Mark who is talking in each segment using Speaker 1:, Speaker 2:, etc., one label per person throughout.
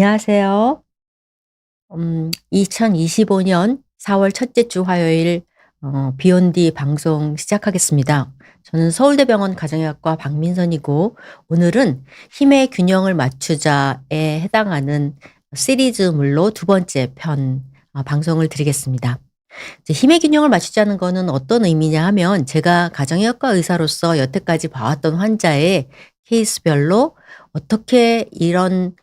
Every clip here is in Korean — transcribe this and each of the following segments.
Speaker 1: 안녕하세요. 2025년 4월 첫째 주 화요일 비욘디 방송 시작하겠습니다. 저는 서울대병원 가정의학과 박민선이고 오늘은 힘의 균형을 맞추자에 해당하는 시리즈물로 두 번째 편 방송을 드리겠습니다. 이제 힘의 균형을 맞추자는 거는 어떤 의미냐 하면 제가 가정의학과 의사로서 여태까지 봐왔던 환자의 케이스별로 어떻게 이런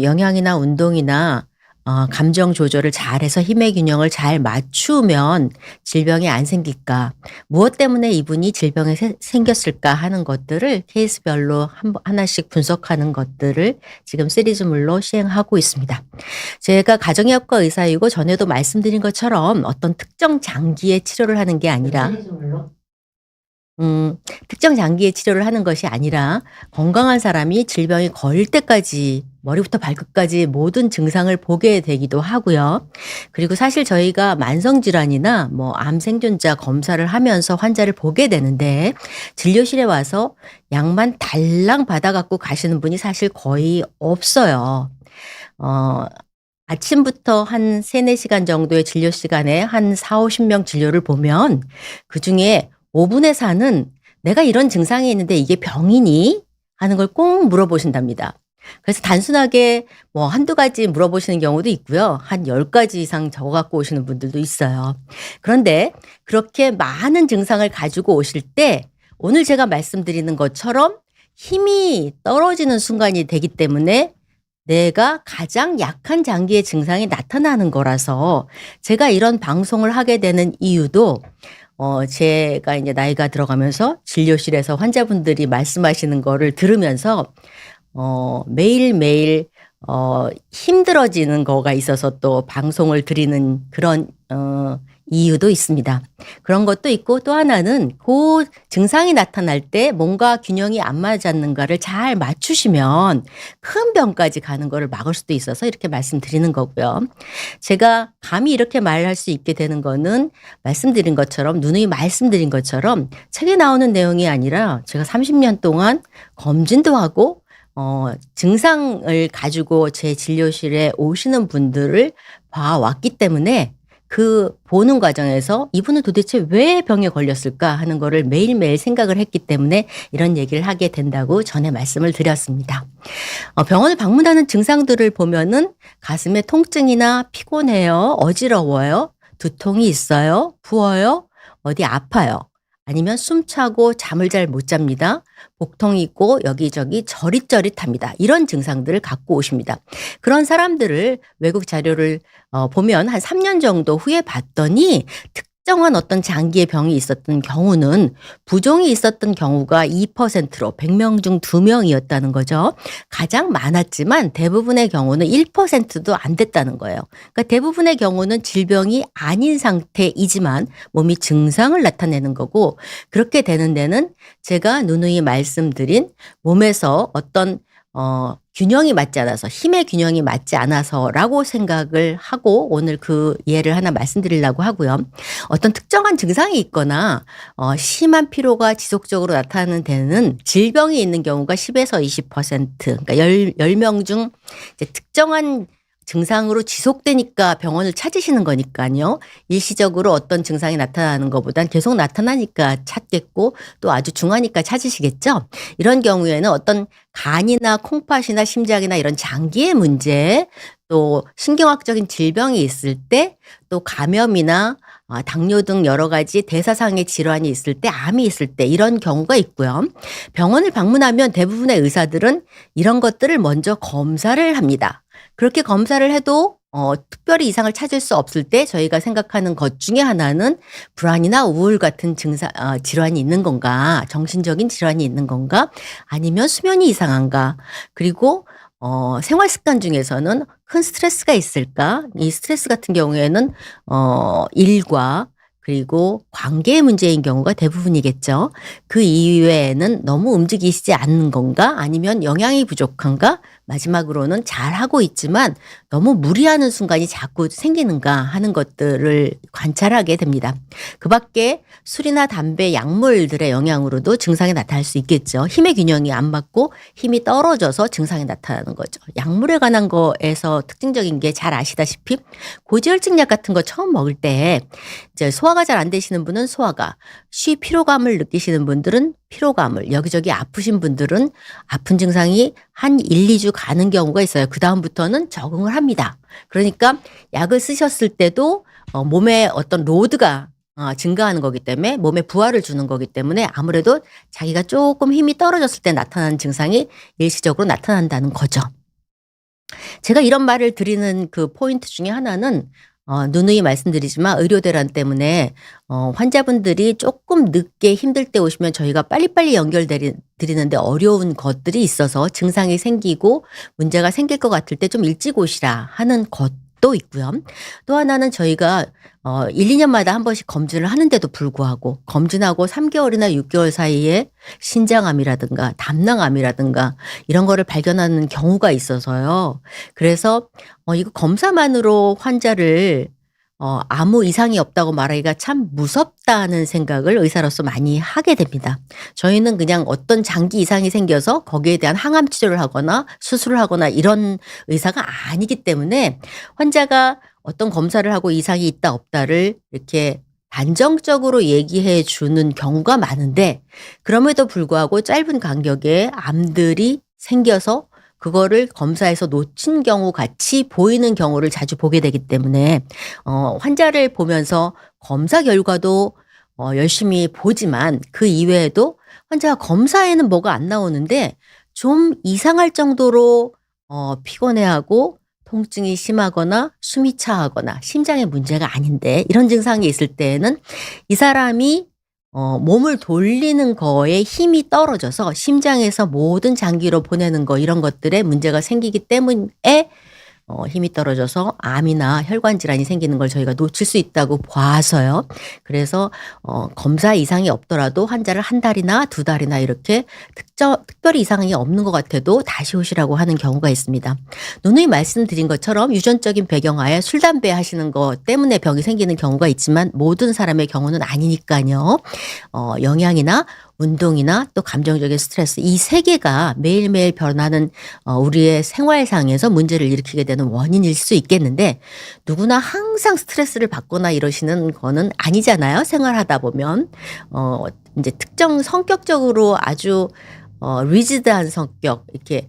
Speaker 1: 영양이나 운동이나 감정 조절을 잘해서 힘의 균형을 잘 맞추면 질병이 안 생길까, 무엇 때문에 이분이 질병이 생겼을까 하는 것들을 케이스별로 하나씩 분석하는 것들을 지금 시리즈물로 시행하고 있습니다. 제가 가정의학과 의사이고 전에도 말씀드린 것처럼 어떤 특정 장기의 치료를 하는 게 아니라 특정 장기의 치료를 하는 것이 아니라 건강한 사람이 질병이 걸릴 때까지 머리부터 발끝까지 모든 증상을 보게 되기도 하고요. 그리고 사실 저희가 만성질환이나 암 생존자 검사를 하면서 환자를 보게 되는데 진료실에 와서 약만 달랑 받아 갖고 가시는 분이 사실 거의 없어요. 아침부터 한 3-4시간 정도의 진료 시간에 한 40-50명 진료를 보면 그중에 5분의 4는 "내가 이런 증상이 있는데 이게 병이니?" 하는 걸 꼭 물어보신답니다. 그래서 단순하게 한두 가지 물어보시는 경우도 있고요. 한 10가지 이상 적어 갖고 오시는 분들도 있어요. 그런데 그렇게 많은 증상을 가지고 오실 때 오늘 제가 말씀드리는 것처럼 힘이 떨어지는 순간이 되기 때문에 내가 가장 약한 장기의 증상이 나타나는 거라서 제가 이런 방송을 하게 되는 이유도 제가 이제 나이가 들어가면서 진료실에서 환자분들이 말씀하시는 거를 들으면서 매일매일 힘들어지는 거가 있어서 또 방송을 드리는 그런 이유도 있습니다. 그런 것도 있고 또 하나는 그 증상이 나타날 때 뭔가 균형이 안 맞았는가를 잘 맞추시면 큰 병까지 가는 거를 막을 수도 있어서 이렇게 말씀드리는 거고요. 제가 감히 이렇게 말할 수 있게 되는 거는 말씀드린 것처럼 누누이 말씀드린 것처럼 책에 나오는 내용이 아니라 제가 30년 동안 검진도 하고 증상을 가지고 제 진료실에 오시는 분들을 봐왔기 때문에 그 보는 과정에서 '이분은 도대체 왜 병에 걸렸을까?' 하는 거를 매일매일 생각을 했기 때문에 이런 얘기를 하게 된다고 전에 말씀을 드렸습니다. 병원을 방문하는 증상들을 보면은 가슴에 통증이나 피곤해요, 어지러워요, 두통이 있어요, 부어요, 어디 아파요, 아니면 숨차고 잠을 잘 못 잡니다, 복통이 있고 여기저기 저릿저릿합니다. 이런 증상들을 갖고 오십니다. 그런 사람들을 외국 자료를 보면 한 3년 정도 후에 봤더니 특정한 어떤 장기의 병이 있었던 경우는 부종이 있었던 경우가 2%로 100명 중 2명이었다는 거죠. 가장 많았지만 대부분의 경우는 1%도 안 됐다는 거예요. 그러니까 대부분의 경우는 질병이 아닌 상태이지만 몸이 증상을 나타내는 거고, 그렇게 되는 데는 제가 누누이 말씀드린 몸에서 어떤 균형이 맞지 않아서, 힘의 균형이 맞지 않아서라고 생각을 하고 오늘 그 예를 하나 말씀드리려고 하고요. 어떤 특정한 증상이 있거나 심한 피로가 지속적으로 나타나는 데는 질병이 있는 경우가 10에서 20%, 그러니까 10명 중 이제 특정한 증상으로 지속되니까 병원을 찾으시는 거니까요. 일시적으로 어떤 증상이 나타나는 것보단 계속 나타나니까 찾겠고 또 아주 중하니까 찾으시겠죠. 이런 경우에는 어떤 간이나 콩팥이나 심장이나 이런 장기의 문제, 또 신경학적인 질병이 있을 때, 또 감염이나 당뇨 등 여러 가지 대사상의 질환이 있을 때, 암이 있을 때 이런 경우가 있고요. 병원을 방문하면 대부분의 의사들은 이런 것들을 먼저 검사를 합니다. 그렇게 검사를 해도 특별히 이상을 찾을 수 없을 때 저희가 생각하는 것 중에 하나는 불안이나 우울 같은 질환이 있는 건가, 정신적인 질환이 있는 건가, 아니면 수면이 이상한가, 그리고 생활 습관 중에서는 큰 스트레스가 있을까? 이 스트레스 같은 경우에는 일과 그리고 관계 문제인 경우가 대부분이겠죠. 그 이외에는 너무 움직이시지 않는 건가? 아니면 영양이 부족한가? 마지막으로는 잘하고 있지만 너무 무리하는 순간이 자꾸 생기는가 하는 것들을 관찰하게 됩니다. 그 밖에 술이나 담배, 약물들의 영향으로도 증상이 나타날 수 있겠죠. 힘의 균형이 안 맞고 힘이 떨어져서 증상이 나타나는 거죠. 약물에 관한 거에서 특징적인 게 잘 아시다시피 고지혈증약 같은 거 처음 먹을 때 이제 소화가 잘 안 되시는 분은 소화가, 피로감을 느끼시는 분들은 피로감을, 여기저기 아프신 분들은 아픈 증상이 한 1-2주 가는 경우가 있어요. 그다음부터는 적응을 합니다. 그러니까 약을 쓰셨을 때도 몸에 어떤 로드가 증가하는 거기 때문에 몸에 부하를 주는 거기 때문에 아무래도 자기가 조금 힘이 떨어졌을 때 나타나는 증상이 일시적으로 나타난다는 거죠. 제가 이런 말을 드리는 그 포인트 중에 하나는 누누이 말씀드리지만 의료대란 때문에 환자분들이 조금 늦게 힘들 때 오시면 저희가 빨리빨리 드리는데 어려운 것들이 있어서 증상이 생기고 문제가 생길 것 같을 때 좀 일찍 오시라 하는 것도 있고요. 또 하나는 저희가 1-2년마다 한 번씩 검진을 하는데도 불구하고 검진하고 3개월이나 6개월 사이에 신장암이라든가 담낭암이라든가 이런 거를 발견하는 경우가 있어서요. 그래서 이거 검사만으로 환자를 아무 이상이 없다고 말하기가 참 무섭다는 생각을 의사로서 많이 하게 됩니다. 저희는 그냥 어떤 장기 이상이 생겨서 거기에 대한 항암 치료를 하거나 수술을 하거나 이런 의사가 아니기 때문에 환자가 어떤 검사를 하고 이상이 있다 없다를 이렇게 단정적으로 얘기해 주는 경우가 많은데 그럼에도 불구하고 짧은 간격에 암들이 생겨서 그거를 검사에서 놓친 경우 같이 보이는 경우를 자주 보게 되기 때문에 환자를 보면서 검사 결과도 열심히 보지만 그 이외에도 환자가 검사에는 뭐가 안 나오는데 좀 이상할 정도로 피곤해하고 통증이 심하거나 숨이 차하거나 심장에 문제가 아닌데 이런 증상이 있을 때에는 이 사람이 몸을 돌리는 거에 힘이 떨어져서 심장에서 모든 장기로 보내는 거 이런 것들에 문제가 생기기 때문에 힘이 떨어져서 암이나 혈관 질환이 생기는 걸 저희가 놓칠 수 있다고 봐서요. 그래서 검사 이상이 없더라도 환자를 1달이나 2달이나 이렇게 특별히 이상이 없는 것 같아도 다시 오시라고 하는 경우가 있습니다. 누누이 말씀드린 것처럼 유전적인 배경하에 술, 담배 하시는 것 때문에 병이 생기는 경우가 있지만 모든 사람의 경우는 아니니까요. 영양이나 운동이나 또 감정적인 스트레스 이 3개가 매일매일 변하는 우리의 생활상에서 문제를 일으키게 되는 원인일 수 있겠는데 누구나 항상 스트레스를 받거나 이러시는 거는 아니잖아요. 생활하다 보면 이제 특정 성격적으로 아주 리지드한 성격 이렇게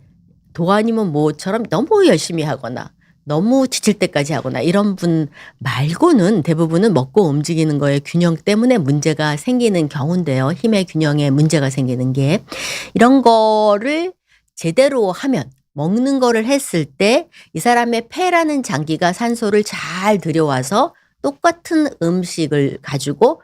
Speaker 1: 도아니면 뭐처럼 너무 열심히 하거나 너무 지칠 때까지 하거나 이런 분 말고는 대부분은 먹고 움직이는 거에 균형 때문에 문제가 생기는 경우인데요. 힘의 균형에 문제가 생기는 게. 이런 거를 제대로 하면 먹는 거를 했을 때 이 사람의 폐라는 장기가 산소를 잘 들여와서 똑같은 음식을 가지고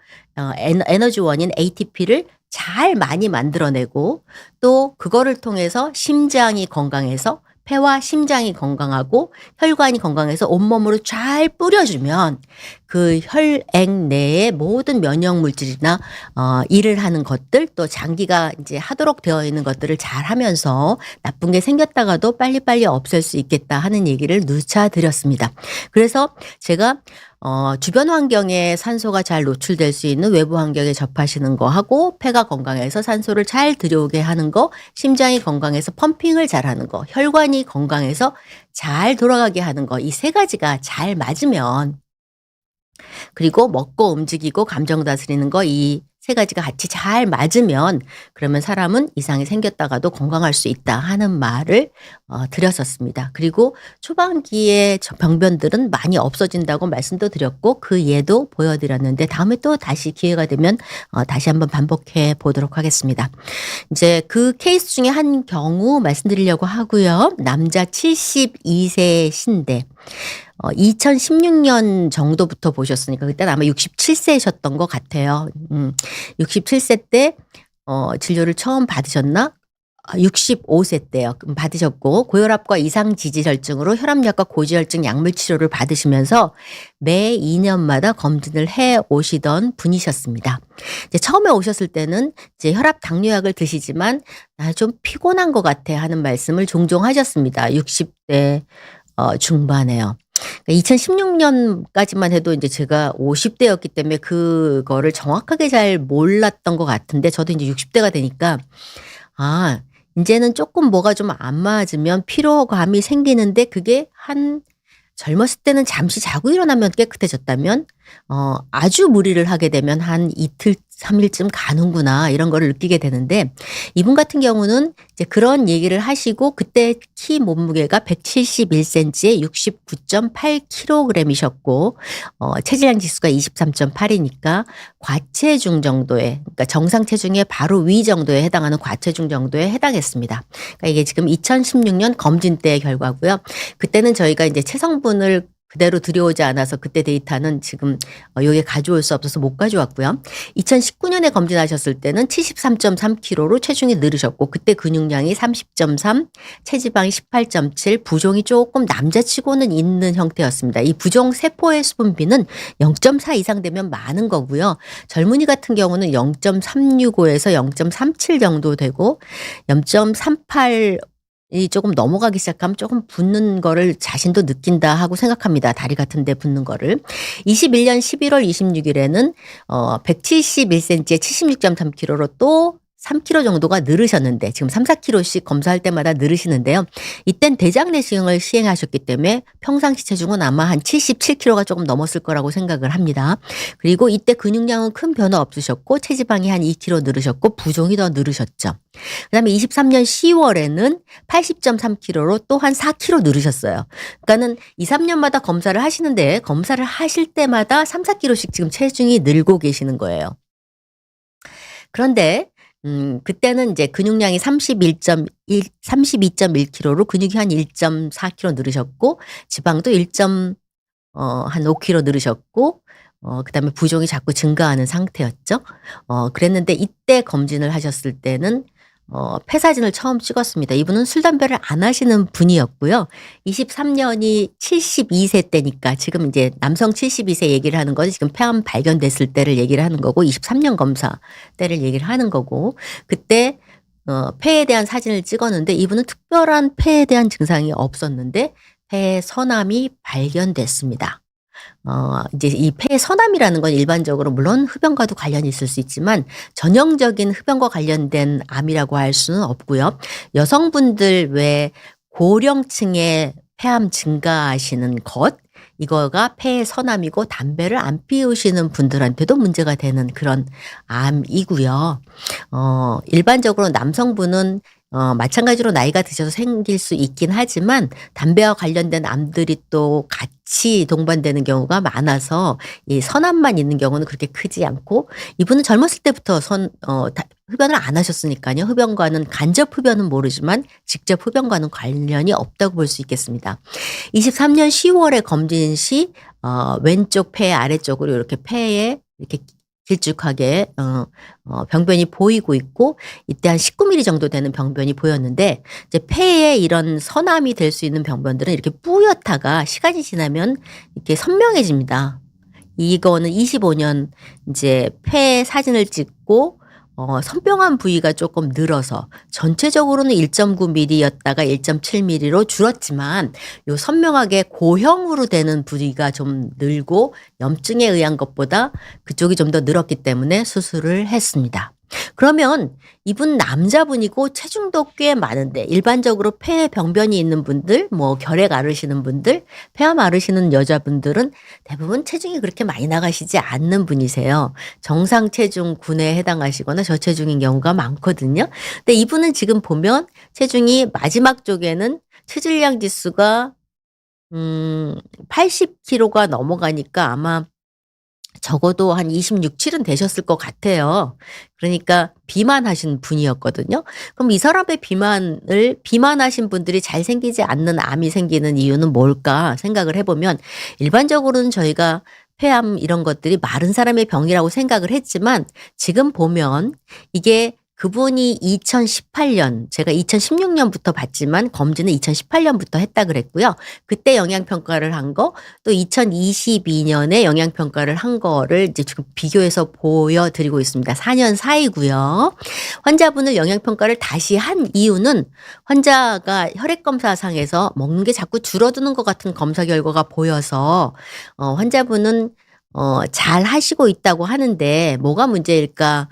Speaker 1: 에너지원인 ATP를 잘 많이 만들어내고 또 그거를 통해서 심장이 건강해서 폐와 심장이 건강하고 혈관이 건강해서 온몸으로 잘 뿌려주면 그 혈액 내의 모든 면역 물질이나 일을 하는 것들 또 장기가 이제 하도록 되어 있는 것들을 잘 하면서 나쁜 게 생겼다가도 빨리빨리 없앨 수 있겠다 하는 얘기를 누차 드렸습니다. 그래서 제가 주변 환경에 산소가 잘 노출될 수 있는 외부 환경에 접하시는 거 하고 폐가 건강해서 산소를 잘 들여오게 하는 거, 심장이 건강해서 펌핑을 잘 하는 거, 혈관이 건강해서 잘 돌아가게 하는 거, 이 3가지가 잘 맞으면 그리고 먹고 움직이고 감정 다스리는 거 이 3가지가 같이 잘 맞으면 그러면 사람은 이상이 생겼다가도 건강할 수 있다 하는 말을 드렸었습니다. 그리고 초반기에 병변들은 많이 없어진다고 말씀도 드렸고 그 예도 보여드렸는데 다음에 또 다시 기회가 되면 다시 한번 반복해 보도록 하겠습니다. 이제 그 케이스 중에 한 경우 말씀드리려고 하고요. 남자 72세신데 2016년 정도부터 보셨으니까 그때는 아마 67세셨던 것 같아요. 67세 때 진료를 처음 받으셨나? 65세 때요. 받으셨고 고혈압과 이상 지지혈증으로 혈압약과 고지혈증 약물 치료를 받으시면서 매 2년마다 검진을 해 오시던 분이셨습니다. 이제 처음에 오셨을 때는 이제 혈압 당뇨약을 드시지만 좀 피곤한 것 같아 하는 말씀을 종종 하셨습니다. 60대 중반에요. 2016년까지만 해도 이제 제가 50대였기 때문에 그거를 정확하게 잘 몰랐던 것 같은데, 저도 이제 60대가 되니까 인제는 쪼끔 뭐가 좀 안 맞으면 피로감이 생기는데, 그게 젊었을 때는 잠시 자고 일어나면 깨끗해졌다면 아주 무리를 하게 되면 한 이틀 3 일쯤 가는구나, 이런 거를 느끼게 되는데, 이분 같은 경우는 이제 그런 얘기를 하시고 그때 키 몸무게가 171 센치에 69.8 킬로그램이셨고 체질량 지수가 23.8 이니까 과체중 정도에, 그러니까 정상 체중의 바로 위 정도에 해당하는 과체중 정도에 해당했습니다. 그러니까 이게 지금 2016년 검진 때의 결과고요. 그때는 저희가 이제 체성분을 그대로 들여오지 않아서 그때 데이터는 지금 여기에 가져올 수 없어서 못 가져왔고요. 2019년에 검진하셨을 때는 73.3 킬로로 체중이 늘으셨고, 그때 근육량이 30.3, 체지방이 18.7, 부종이 조금 남자치고는 있는 형태였습니다. 이 부종 세포의 수분비는 0.4 이상 되면 많은 거고요. 젊은이 같은 경우는 0.365에서 0.37 정도 되고, 0.38 이 조금 넘어가기 시작하면 조금 붓는 거를 자신도 느낀다 하고 생각합니다. 다리 같은 데 붓는 거를. 21년 11월 26일에는 171 센치에 76.3 킬로로 또 3 킬로 정도가 늘으셨는데, 지금 3, 4 킬로씩 검사할 때마다 늘으시는데요. 이땐 대장 내시경을 시행하셨기 때문에 평상시 체중은 아마 한 77 킬로가 조금 넘었을 거라고 생각을 합니다. 그리고 이때 근육량은 큰 변화 없으셨고 체지방이 한 2 킬로 늘으셨고 부종이 더 늘으셨죠. 그다음에 23년 10월에는 80.3 킬로로 또 한 4 킬로 늘으셨어요. 그러니까는 2, 3년마다 검사를 하시는데, 검사를 하실 때마다 3, 4 킬로씩 지금 체중이 늘고 계시는 거예요. 그런데 그때는 이제 근육량이 32.1 킬로로 근육이 한 1.4 킬로 늘으셨고, 지방도 한 5 킬로 늘으셨고, 그다음에 부종이 자꾸 증가하는 상태였죠. 그랬는데 이때 검진을 하셨을 때는 폐 사진을 처음 찍었습니다. 이분은 술 담배를 안 하시는 분이었고요. 23년이 72세 때니까 지금 이제 남성 72세 얘기를 하는 거지, 지금 폐암 발견됐을 때를 얘기를 하는 거고, 23년 검사 때를 얘기를 하는 거고, 그때 폐에 대한 사진을 찍었는데 이분은 특별한 폐에 대한 증상이 없었는데 폐 선암이 발견됐습니다. 이제 이 폐 선암이라는 건 일반적으로 물론 흡연과도 관련이 있을 수 있지만 전형적인 흡연과 관련된 암이라고 할 수는 없고요. 여성분들 외 고령층의 폐암 증가하시는 것, 이거가 폐의 선암이고 담배를 안 피우시는 분들한테도 문제가 되는 그런 암이고요. 일반적으로 남성분은 마찬가지로 나이가 드셔서 생길 수 있긴 하지만 담배와 관련된 암들이 또 같이 동반되는 경우가 많아서 이 선암만 있는 경우는 그렇게 크지 않고, 이분은 젊었을 때부터 흡연을 안 하셨으니까요. 흡연과는 간접 흡연은 모르지만 직접 흡연과는 관련이 없다고 볼 수 있겠습니다. 23년 10월에 검진 시 왼쪽 폐 아래쪽으로 이렇게 폐에 이렇게 길쭉하게 병변이 보이고 있고, 이때 한 19mm 정도 되는 병변이 보였는데, 이제 폐에 이런 선암이 될 수 있는 병변들은 이렇게 뿌옇다가 시간이 지나면 이렇게 선명해집니다. 이거는 25년 이제 폐 사진을 찍고 선병한 부위가 조금 늘어서 전체적으로는 1.9mm였다가 1.7mm로 줄었지만, 요 선명하게 고형으로 되는 부위가 좀 늘고 염증에 의한 것보다 그쪽이 좀 더 늘었기 때문에 수술을 했습니다. 그러면 이분 남자분이고 체중도 꽤 많은데, 일반적으로 폐에 병변이 있는 분들, 뭐 결핵 앓으시는 분들, 폐암 앓으시는 여자분들은 대부분 체중이 그렇게 많이 나가시지 않는 분이세요. 정상 체중군에 해당하시거나 저체중인 경우가 많거든요. 근데 이분은 지금 보면 체중이 마지막 쪽에는 체질량 지수가 80kg가 넘어가니까 아마 적어도 한 26, 7은 되셨을 것 같아요. 그러니까 비만하신 분이었거든요. 그럼 이 사람의 비만하신 분들이 잘 생기지 않는 암이 생기는 이유는 뭘까 생각을 해보면, 일반적으로는 저희가 폐암 이런 것들이 마른 사람의 병이라고 생각을 했지만, 지금 보면 이게 그분이 2018년, 제가 2016년부터 봤지만 검진은 2018년부터 했다 그랬고요. 그때 영양평가를 한 거, 또 2022년에 영양평가를 한 거를 이제 지금 비교해서 보여드리고 있습니다. 4년 사이고요. 환자분을 영양평가를 다시 한 이유는 환자가 혈액검사상에서 먹는 게 자꾸 줄어드는 것 같은 검사 결과가 보여서 환자분은 잘 하시고 있다고 하는데 뭐가 문제일까?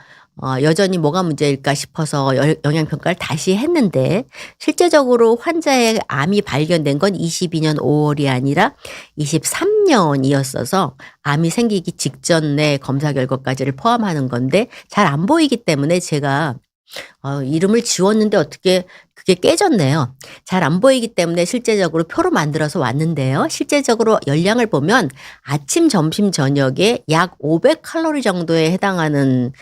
Speaker 1: 여전히 뭐가 문제일까 싶어서 영양평가를 다시 했는데 실제적으로 환자의 암이 발견된 건 22년 5월이 아니라 23년이었어서 암이 생기기 직전의 검사 결과까지를 포함하는 건데 잘 안 보이기 때문에 제가 이름을 지웠는데 어떻게 그게 깨졌네요. 잘 안 보이기 때문에 실제적으로 표로 만들어서 왔는데요. 실제적으로 열량을 보면 아침, 점심, 저녁에 약 500칼로리 정도에 해당하는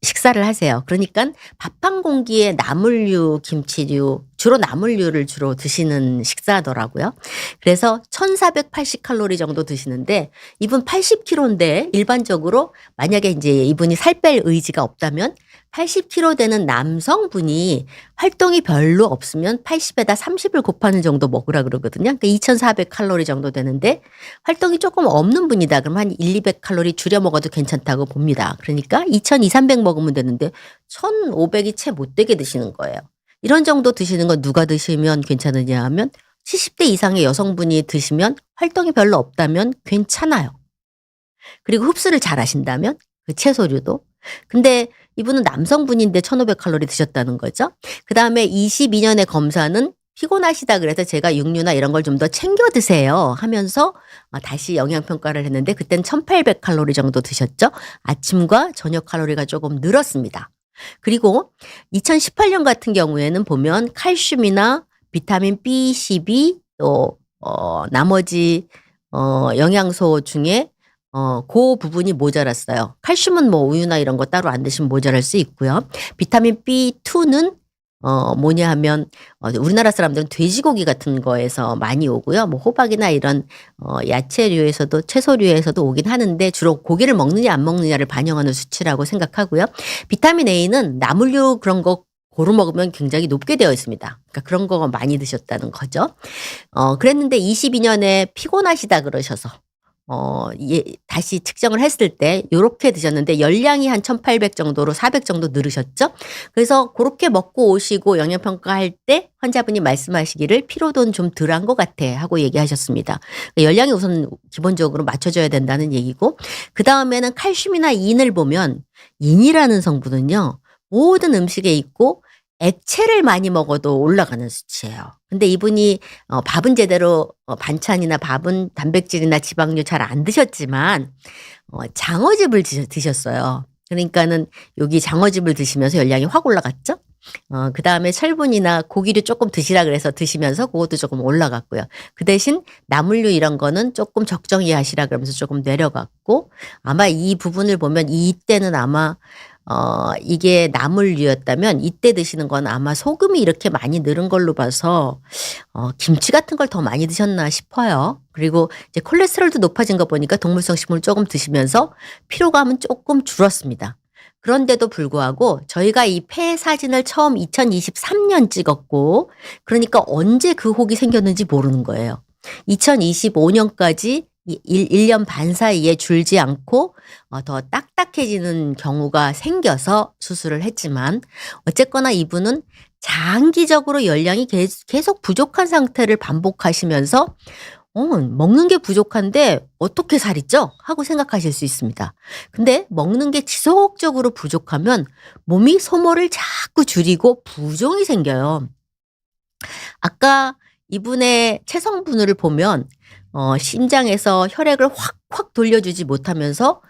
Speaker 1: 식사를 하세요. 그러니까 밥 한 공기에 나물류, 김치류, 주로 나물류를 주로 드시는 식사더라고요. 그래서 1480칼로리 정도 드시는데 이분 80kg인데 일반적으로 만약에 이제 이분이 살 뺄 의지가 없다면 80kg 되는 남성분이 활동이 별로 없으면 80에다 30을 곱하는 정도 먹으라 그러거든요. 그러니까 2400칼로리 정도 되는데 활동이 조금 없는 분이다. 그럼 한 200칼로리 줄여 먹어도 괜찮다고 봅니다. 그러니까 2200, 300 먹으면 되는데 1500이 채 못 되게 드시는 거예요. 이런 정도 드시는 건 누가 드시면 괜찮으냐 하면 70대 이상의 여성분이 드시면 활동이 별로 없다면 괜찮아요. 그리고 흡수를 잘 하신다면 그 채소류도. 근데 이분은 남성분인데 1500칼로리 드셨다는 거죠. 그 다음에 22년의 검사는 피곤하시다 그래서 제가 육류나 이런 걸 좀 더 챙겨 드세요 하면서 다시 영양평가를 했는데 그땐 1800칼로리 정도 드셨죠. 아침과 저녁 칼로리가 조금 늘었습니다. 그리고 2018년 같은 경우에는 보면 칼슘이나 비타민 B12 또 나머지 영양소 중에 그 부분이 모자랐어요. 칼슘은 뭐 우유나 이런 거 따로 안 드시면 모자랄 수 있고요. 비타민 B2는 뭐냐 하면 우리나라 사람들은 돼지고기 같은 거에서 많이 오고요. 뭐 호박이나 이런 야채류에서도 채소류에서도 오긴 하는데 주로 고기를 먹느냐 안 먹느냐를 반영하는 수치라고 생각하고요. 비타민 A는 나물류 그런 거 고루 먹으면 굉장히 높게 되어 있습니다. 그러니까 그런 거 많이 드셨다는 거죠. 그랬는데 22년에 피곤하시다 그러셔서 다시 측정을 했을 때 요렇게 드셨는데 열량이 한 1800 정도로 400 정도 늘으셨죠. 그래서 그렇게 먹고 오시고 영양평가할 때 환자분이 말씀하시기를 피로도는 좀 덜한 것 같아 하고 얘기하셨습니다. 열량이 우선 기본적으로 맞춰줘야 된다는 얘기고 그 다음에는 칼슘이나 인을 보면 인이라는 성분은요. 모든 음식에 있고 액체를 많이 먹어도 올라가는 수치예요. 근데 이분이 밥은 제대로 반찬이나 밥은 단백질이나 지방류 잘 안 드셨지만 장어즙을 드셨어요. 그러니까는 여기 장어즙을 드시면서 열량이 확 올라갔죠. 그 다음에 철분이나 고기류 조금 드시라 그래서 드시면서 그것도 조금 올라갔고요. 그 대신 나물류 이런 거는 조금 적정히 하시라 그러면서 조금 내려갔고 아마 이 부분을 보면 이때는 아마 이게 나물류였다면 이때 드시는 건 아마 소금이 이렇게 많이 늘은 걸로 봐서 김치 같은 걸 더 많이 드셨나 싶어요. 그리고 이제 콜레스테롤도 높아진 거 보니까 동물성 식물 조금 드시면서 피로감은 조금 줄었습니다. 그런데도 불구하고 저희가 이 폐 사진을 처음 2023년 찍었고 그러니까 언제 그 혹이 생겼는지 모르는 거예요. 2025년까지 1년 반 사이에 줄지 않고 더 딱딱해지는 경우가 생겨서 수술을 했지만 어쨌거나 이분은 장기적으로 열량이 계속 부족한 상태를 반복하시면서 먹는 게 부족한데 어떻게 살이 쪄? 하고 생각하실 수 있습니다. 근데 먹는 게 지속적으로 부족하면 몸이 소모를 자꾸 줄이고 부종이 생겨요. 아까 이분의 체성분을 보면 심장에서 혈액을 확 돌려주지 못하면서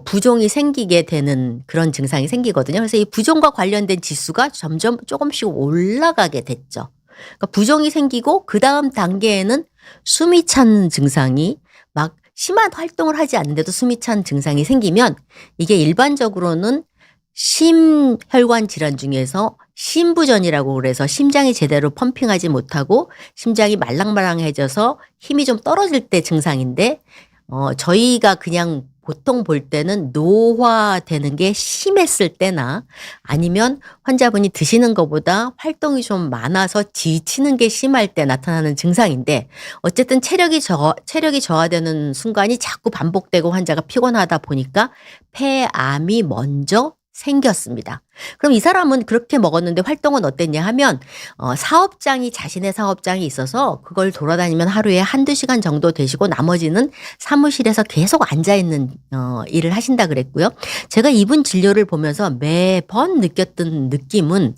Speaker 1: 부종이 생기게 되는 그런 증상이 생기거든요. 그래서 이 부종과 관련된 지수가 점점 조금씩 올라가게 됐죠. 그러니까 부종이 생기고 그 다음 단계에는 숨이 찬 증상이 막 심한 활동을 하지 않는데도 숨이 찬 증상이 생기면 이게 일반적으로는 심혈관 질환 중에서 심부전이라고 그래서 심장이 제대로 펌핑하지 못하고 심장이 말랑말랑해져서 힘이 좀 떨어질 때 증상인데 저희가 그냥 보통 볼 때는 노화되는 게 심했을 때나 아니면 환자분이 드시는 것보다 활동이 좀 많아서 지치는 게 심할 때 나타나는 증상인데 어쨌든 체력이 저하되는 순간이 자꾸 반복되고 환자가 피곤하다 보니까 폐암이 먼저 생겼습니다. 그럼 이 사람은 그렇게 먹었는데 활동은 어땠냐 하면 사업장이 자신의 사업장이 있어서 그걸 돌아다니면 하루에 한두 시간 정도 되시고 나머지는 사무실에서 계속 앉아 있는 일을 하신다 그랬고요. 제가 이분 진료를 보면서 매번 느꼈던 느낌은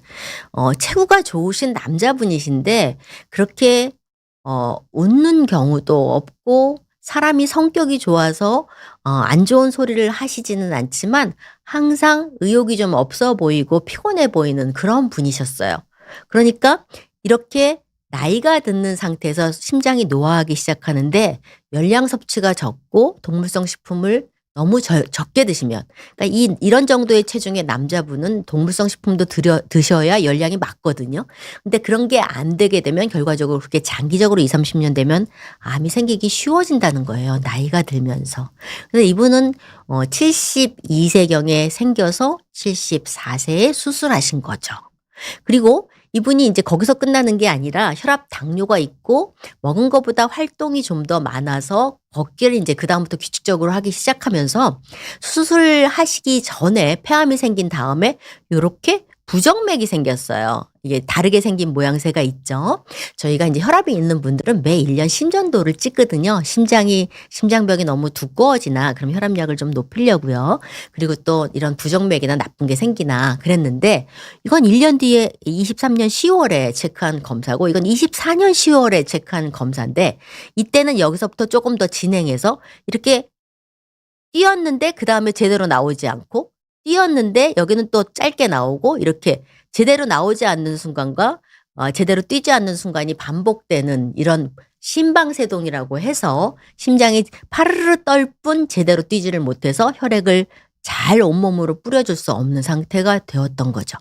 Speaker 1: 체구가 좋으신 남자분이신데 그렇게 웃는 경우도 없고 사람이 성격이 좋아서 안 좋은 소리를 하시지는 않지만 항상 의욕이 좀 없어 보이고 피곤해 보이는 그런 분이셨어요. 그러니까 이렇게 나이가 드는 상태에서 심장이 노화하기 시작하는데 열량 섭취가 적고 동물성 식품을 너무 적게 드시면 그러니까 이런 정도의 체중의 남자분은 동물성 식품도 드셔야 열량이 맞거든요. 근데 그런 게 안 되게 되면 결과적으로 그렇게 장기적으로 20-30년 되면 암이 생기기 쉬워진다는 거예요. 나이가 들면서. 그래서 이분은 72세경에 생겨서 74세에 수술하신 거죠. 그리고 이분이 이제 거기서 끝나는 게 아니라 혈압 당뇨가 있고 먹은 것보다 활동이 좀 더 많아서 걷기를 이제 그다음부터 규칙적으로 하기 시작하면서 수술하시기 전에 폐암이 생긴 다음에 요렇게 부정맥이 생겼어요. 이게 다르게 생긴 모양새가 있죠. 저희가 이제 혈압이 있는 분들은 매 1년 심전도를 찍거든요. 심장벽이 너무 두꺼워지나 그럼 혈압약을 좀 높이려고요. 그리고 또 이런 부정맥이나 나쁜 게 생기나 그랬는데 이건 1년 뒤에 23년 10월에 체크한 검사고 이건 24년 10월에 체크한 검사인데 이때는 여기서부터 조금 더 진행해서 이렇게 뛰었는데 그다음에 제대로 나오지 않고 뛰었는데 여기는 또 짧게 나오고 이렇게 제대로 나오지 않는 순간과 제대로 뛰지 않는 순간이 반복되는 이런 심방세동이라고 해서 심장이 파르르 떨 뿐 제대로 뛰지를 못해서 혈액을 잘 온몸으로 뿌려줄 수 없는 상태가 되었던 거죠.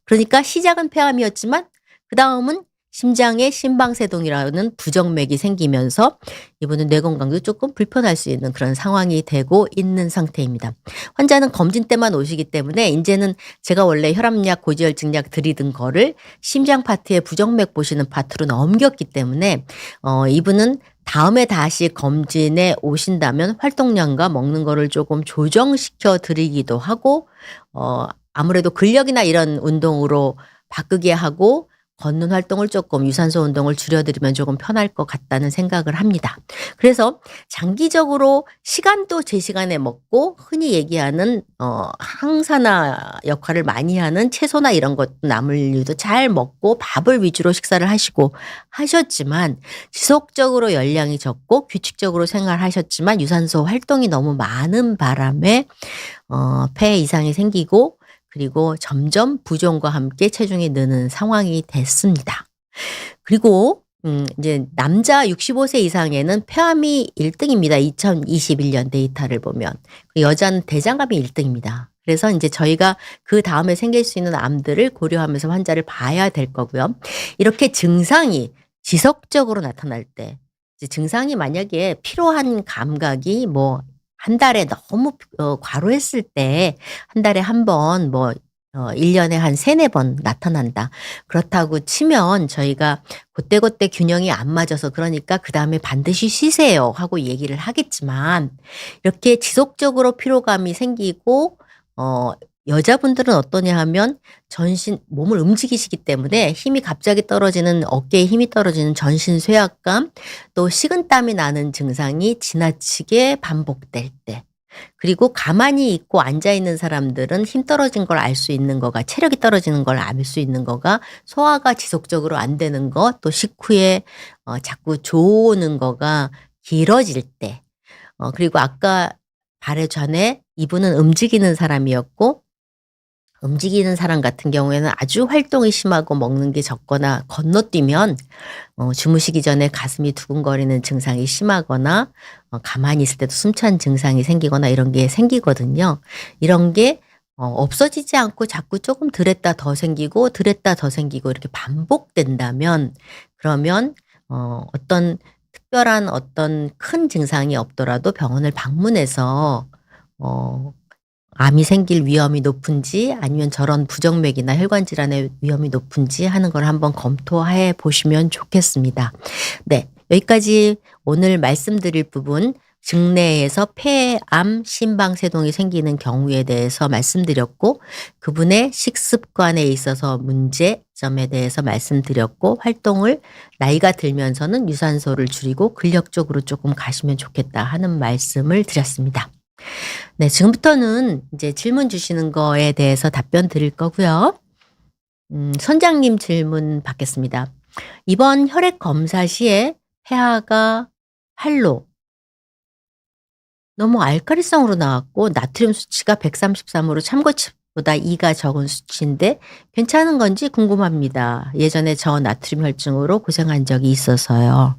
Speaker 1: 그러니까 시작은 폐암이었지만 그다음은 심장에 심방세동이라는 부정맥이 생기면서 이분은 뇌 건강도 조금 불편할 수 있는 그런 상황이 되고 있는 상태입니다. 환자는 검진 때만 오시기 때문에 이제는 제가 원래 혈압약, 고지혈증약 드리던 거를 심장 파트에 부정맥 보시는 파트로 넘겼기 때문에 이분은 다음에 다시 검진에 오신다면 활동량과 먹는 거를 조금 조정시켜 드리기도 하고 아무래도 근력이나 이런 운동으로 바꾸게 하고 걷는 활동을 조금 유산소 운동을 줄여드리면 조금 편할 것 같다는 생각을 합니다. 그래서 장기적으로 시간도 제 시간에 먹고 흔히 얘기하는 항산화 역할을 많이 하는 채소나 이런 것도 나물류도 잘 먹고 밥을 위주로 식사를 하시고 하셨지만 지속적으로 열량이 적고 규칙적으로 생활하셨지만 유산소 활동이 너무 많은 바람에 폐 이상이 생기고 그리고 점점 부종과 함께 체중이 느는 상황이 됐습니다. 그리고 이제 남자 65세 이상에는 폐암이 1등입니다. 2021년 데이터를 보면. 여자는 대장암이 1등입니다. 그래서 이제 저희가 그 다음에 생길 수 있는 암들을 고려하면서 환자를 봐야 될 거고요. 이렇게 증상이 지속적으로 나타날 때 증상이 만약에 피로한 감각이 뭐 한 달에 너무 과로했을 때 한 달에 한 번 뭐 1년에 한 3-4번 나타난다. 그렇다고 치면 저희가 그때그때 균형이 안 맞아서 그러니까 그다음에 반드시 쉬세요 하고 얘기를 하겠지만 이렇게 지속적으로 피로감이 생기고 여자분들은 어떠냐 하면 몸을 움직이시기 때문에 힘이 갑자기 떨어지는 어깨에 힘이 떨어지는 전신 쇠약감 또 식은땀이 나는 증상이 지나치게 반복될 때 그리고 가만히 있고 앉아 있는 사람들은 힘 떨어진 걸 알 수 있는 거가 체력이 떨어지는 걸 알 수 있는 거가 소화가 지속적으로 안 되는 거 또 식후에 자꾸 조는 거가 길어질 때 그리고 아까 발에 전에 이분은 움직이는 사람이었고 움직이는 사람 같은 경우에는 아주 활동이 심하고 먹는 게 적거나 건너뛰면 주무시기 전에 가슴이 두근거리는 증상이 심하거나 가만히 있을 때도 숨찬 증상이 생기거나 이런 게 생기거든요. 이런 게 없어지지 않고 자꾸 조금 덜했다 더 생기고 덜했다 더 생기고 이렇게 반복된다면 그러면 어떤 특별한 어떤 큰 증상이 없더라도 병원을 방문해서 어 암이 생길 위험이 높은지 아니면 저런 부정맥이나 혈관 질환의 위험이 높은지 하는 걸 한번 검토해 보시면 좋겠습니다. 네. 여기까지 오늘 말씀드릴 부분 증내에서 폐암 심방세동이 생기는 경우에 대해서 말씀드렸고 그분의 식습관에 있어서 문제점에 대해서 말씀드렸고 활동을 나이가 들면서는 유산소를 줄이고 근력 쪽으로 조금 가시면 좋겠다 하는 말씀을 드렸습니다. 네. 지금부터는 이제 질문 주시는 거에 대해서 답변 드릴 거고요. 선장님 질문 받겠습니다. 이번 혈액 검사 시에 폐하가 8로 너무 알칼리성으로 나왔고 나트륨 수치가 133으로 참고치보다 2가 적은 수치인데 괜찮은 건지 궁금합니다. 예전에 저나트륨 혈증으로 고생한 적이 있어서요.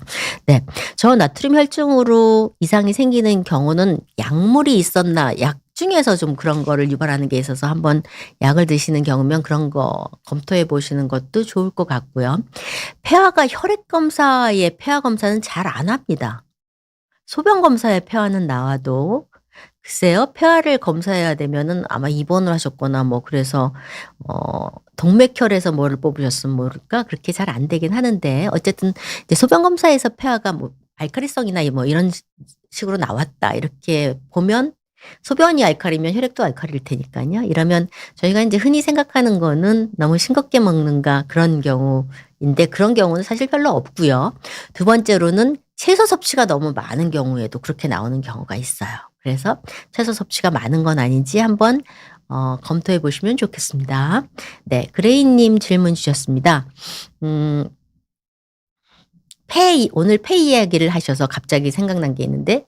Speaker 1: 네. 저나트륨 혈증으로 이상이 생기는 경우는 약물이 있었나 약 중에서 좀 그런 거를 유발하는 게 있어서 한번 약을 드시는 경우면 그런 거 검토해 보시는 것도 좋을 것 같고요. 폐하가 혈액 검사의 폐하 검사는 잘 안 합니다. 소변 검사에 폐하는 나와도 글쎄요. 폐하를 검사해야 되면은 아마 입원을 하셨거나 뭐 그래서 동맥혈에서 뭐를 뽑으셨으면 모를까 그렇게 잘 안 되긴 하는데 어쨌든 이제 소변 검사에서 폐하가 뭐 알칼리성이나 뭐 이런 식으로 나왔다 이렇게 보면 소변이 알칼리면 혈액도 알칼리일 테니까요. 이러면 저희가 이제 흔히 생각하는 거는 너무 싱겁게 먹는가 그런 경우인데 그런 경우는 사실 별로 없고요. 두 번째로는 채소 섭취가 너무 많은 경우에도 그렇게 나오는 경우가 있어요. 그래서 채소 섭취가 많은 건 아닌지 한번 검토해 보시면 좋겠습니다. 네. 그레이님 질문 주셨습니다. 오늘 폐 이야기를 하셔서 갑자기 생각난 게 있는데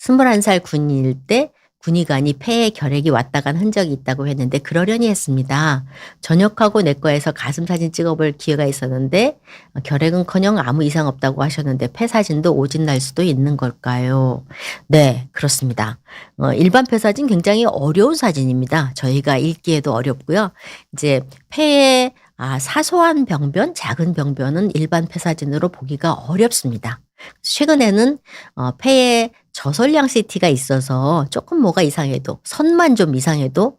Speaker 1: 21살 군인일 때 군의관이 폐에 결핵이 왔다 간 흔적이 있다고 했는데 그러려니 했습니다. 전역하고 내과에서 가슴 사진 찍어볼 기회가 있었는데 결핵은커녕 아무 이상 없다고 하셨는데 폐 사진도 오진 날 수도 있는 걸까요? 네, 그렇습니다. 일반 폐 사진 굉장히 어려운 사진입니다. 저희가 읽기에도 어렵고요. 이제 폐에 사소한 병변, 작은 병변은 일반 폐 사진으로 보기가 어렵습니다. 최근에는 폐에 저설량 CT가 있어서 조금 뭐가 이상해도 선만 좀 이상해도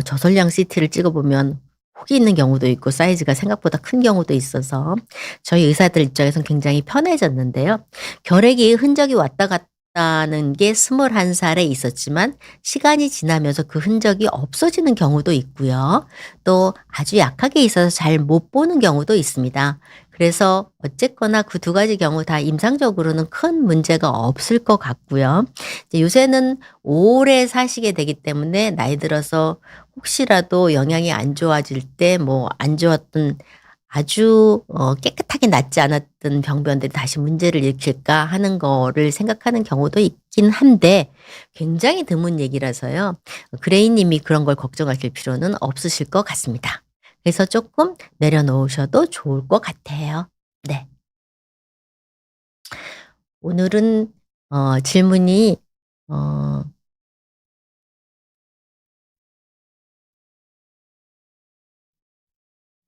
Speaker 1: 저설량 CT를 찍어보면 혹이 있는 경우도 있고 사이즈가 생각보다 큰 경우도 있어서 저희 의사들 입장에서는 굉장히 편해졌는데요. 결핵이 흔적이 왔다 갔다는 게 21살에 있었지만 시간이 지나면서 그 흔적이 없어지는 경우도 있고요. 또 아주 약하게 있어서 잘 못 보는 경우도 있습니다. 그래서 어쨌거나 그 두 가지 경우 다 임상적으로는 큰 문제가 없을 것 같고요. 이제 요새는 오래 사시게 되기 때문에 나이 들어서 혹시라도 영양이 안 좋아질 때 뭐 안 좋았던 아주 깨끗하게 낫지 않았던 병변들이 다시 문제를 일으킬까 하는 거를 생각하는 경우도 있긴 한데 굉장히 드문 얘기라서요. 그레이 님이 그런 걸 걱정하실 필요는 없으실 것 같습니다. 그래서 조금 내려놓으셔도 좋을 것 같아요. 네. 오늘은 질문이 어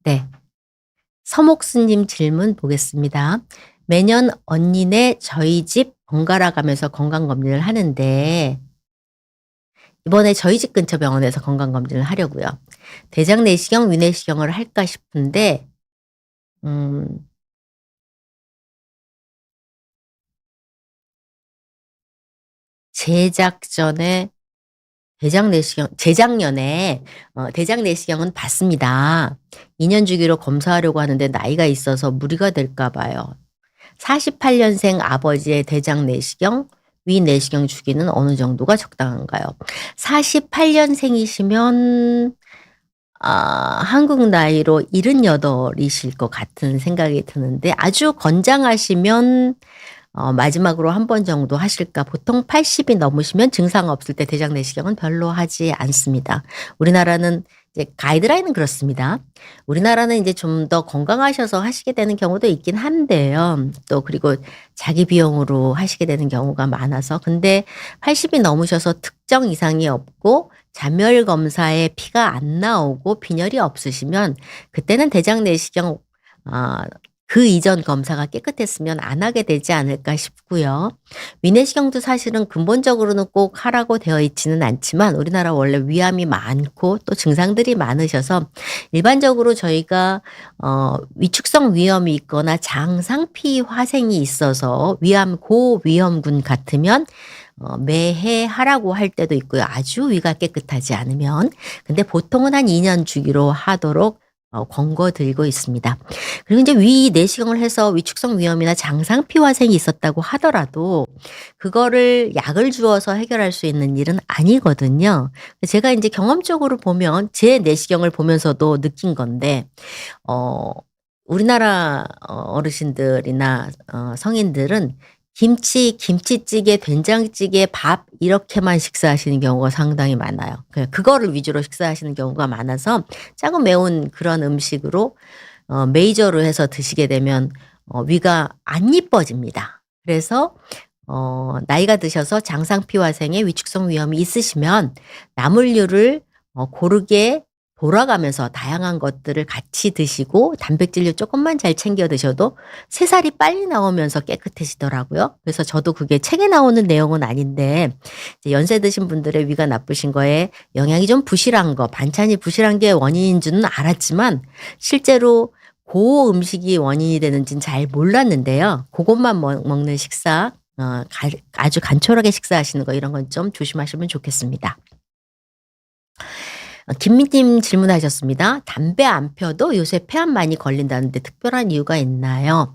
Speaker 1: 네. 서목스님 질문 보겠습니다. 매년 언니네 저희 집 번갈아 가면서 건강검진을 하는데 이번에 저희 집 근처 병원에서 건강검진을 하려고요. 대장 내시경, 위내시경을 할까 싶은데 음 제작전에 대장 내시경 재작년에 대장 내시경은 봤습니다. 2년 주기로 검사하려고 하는데 나이가 있어서 무리가 될까 봐요. 48년생 아버지의 대장 내시경, 위 내시경 주기는 어느 정도가 적당한가요? 48년생이시면 한국 나이로 78 이실 것 같은 생각이 드는데 아주 건장하시면 마지막으로 한 번 정도 하실까. 보통 80이 넘으시면 증상 없을 때 대장 내시경은 별로 하지 않습니다. 우리나라는 이제 가이드라인은 그렇습니다. 우리나라는 이제 좀 더 건강하셔서 하시게 되는 경우도 있긴 한데요. 또 그리고 자기 비용으로 하시게 되는 경우가 많아서 근데 80이 넘으셔서 특정 이상이 없고 잔멸 검사에 피가 안 나오고 빈혈이 없으시면 그때는 대장 내시경 그 이전 검사가 깨끗했으면 안 하게 되지 않을까 싶고요. 위내시경도 사실은 근본적으로는 꼭 하라고 되어 있지는 않지만 우리나라 원래 위암이 많고 또 증상들이 많으셔서 일반적으로 저희가 위축성 위염이 있거나 장상피 화생이 있어서 고위험군 같으면 매해 하라고 할 때도 있고요. 아주 위가 깨끗하지 않으면. 근데 보통은 한 2년 주기로 하도록 권고드리고 있습니다. 그리고 이제 위 내시경을 해서 위축성 위염이나 장상피 화생이 있었다고 하더라도 그거를 약을 주어서 해결할 수 있는 일은 아니거든요. 제가 이제 경험적으로 보면 제 내시경을 보면서도 느낀 건데 우리나라 어르신들이나 성인들은 김치, 김치찌개, 된장찌개, 밥 이렇게만 식사하시는 경우가 상당히 많아요. 그거를 위주로 식사하시는 경우가 많아서 짜고 매운 그런 음식으로 메이저로 해서 드시게 되면 위가 안 이뻐집니다. 그래서 나이가 드셔서 장상피화생에 위축성 위염이 있으시면 나물류를 고르게 돌아가면서 다양한 것들을 같이 드시고 단백질류 조금만 잘 챙겨 드셔도 새살이 빨리 나오면서 깨끗해지더라고요. 그래서 저도 그게 책에 나오는 내용은 아닌데 이제 연세 드신 분들의 위가 나쁘신 거에 영양이 좀 부실한 거, 반찬이 부실한 게 원인인 줄은 알았지만 실제로 그 음식이 원인이 되는지는 잘 몰랐는데요. 그것만 먹는 식사, 아주 간촐하게 식사하시는 거 이런 건 좀 조심하시면 좋겠습니다. 김미님 질문하셨습니다. 담배 안 펴도 요새 폐암 많이 걸린다는데 특별한 이유가 있나요?